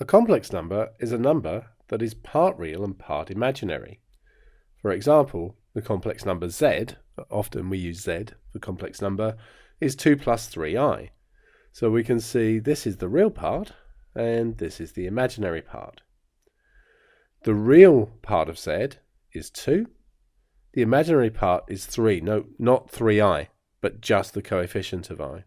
A complex number is a number that is part real and part imaginary. For example, the complex number z, often we use z for complex number, is 2 plus 3i. So we can see this is the real part and this is the imaginary part. The real part of z is 2. The imaginary part is 3, no, not 3i, but just the coefficient of I.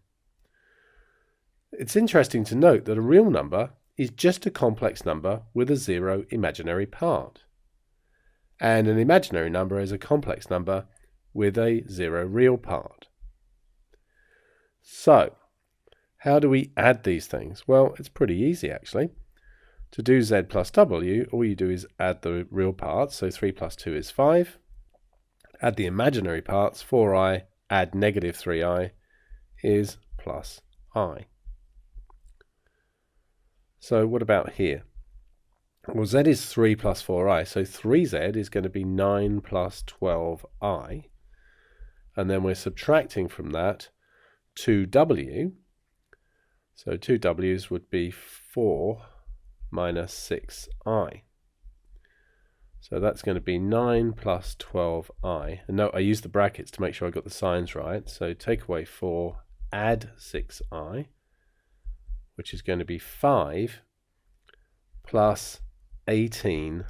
It's interesting to note that a real number is just a complex number with a 0 imaginary part. And an imaginary number is a complex number with a 0 real part. So, how do we add these things? Well, it's pretty easy actually. To do z plus w, all you do is add the real parts, so 3 plus 2 is 5. Add the imaginary parts, 4i, add negative 3i is plus I. So what about here? Well, z is 3 plus 4i, so 3z is going to be 9 plus 12i. And then we're subtracting from that 2w. So 2w's would be 4 minus 6i. So that's going to be 9 plus 12i. And note, I used the brackets to make sure I got the signs right. So take away 4, add 6i, which is going to be 5 plus 18i.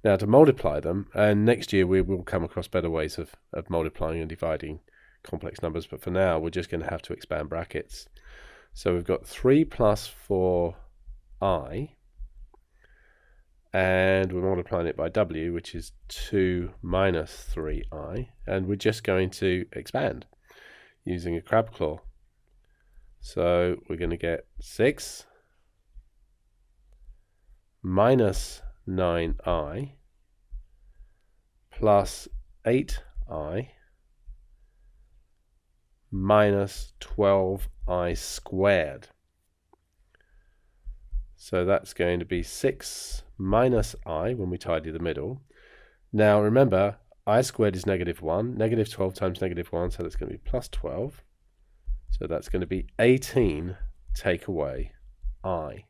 Now to multiply them, and next year we will come across better ways of multiplying and dividing complex numbers, but for now we're just going to have to expand brackets. So we've got 3 plus 4i, and we're multiplying it by w, which is 2 minus 3i, and we're just going to expand using a crab claw. So we're going to get 6 minus 9i plus 8i minus 12i squared. So that's going to be 6 minus I when we tidy the middle. Now remember, I squared is negative 1. Negative 12 times negative 1, so that's going to be plus 12. So that's going to be 18 take away I.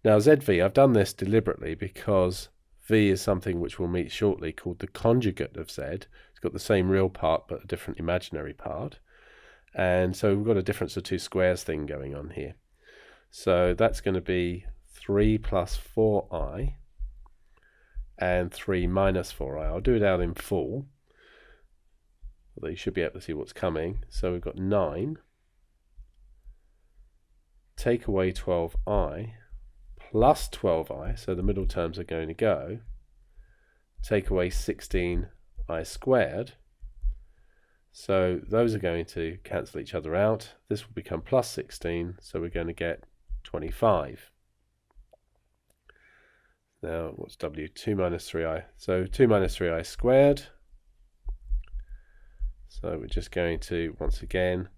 Now ZV, I've done this deliberately because V is something which we'll meet shortly called the conjugate of Z. It's got the same real part but a different imaginary part. And so we've got a difference of two squares thing going on here. So that's going to be 3 plus 4i and 3 minus 4i. I'll do it out in full, although you should be able to see what's coming. So we've got 9, take away 12i, plus 12i, so the middle terms are going to go, take away 16i squared. So those are going to cancel each other out. This will become plus 16, so we're going to get 25. Now, what's w? 2 minus 3i. So 2 minus 3i squared. So we're just going to, once again,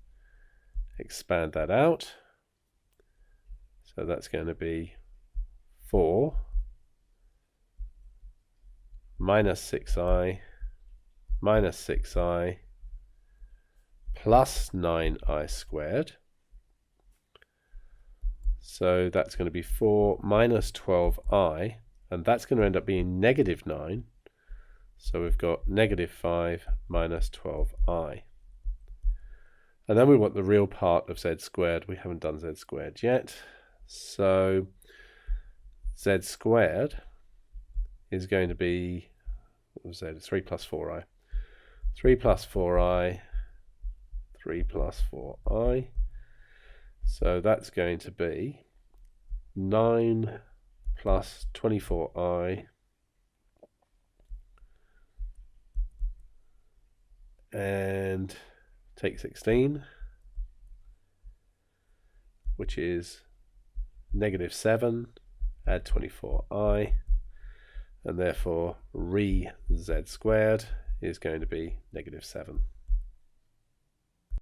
expand that out. So that's going to be 4 minus 6i minus 6i plus 9i squared. So that's going to be 4 minus 12i, and that's going to end up being negative 9. So we've got negative 5 minus 12i. And then we want the real part of z squared. We haven't done z squared yet. So z squared is going to be, what was that? 3 plus 4i. 3 plus 4i, 3 plus 4i. So that's going to be 9 plus 24i and take 16, which is negative 7, add 24i, and therefore re z squared is going to be negative 7.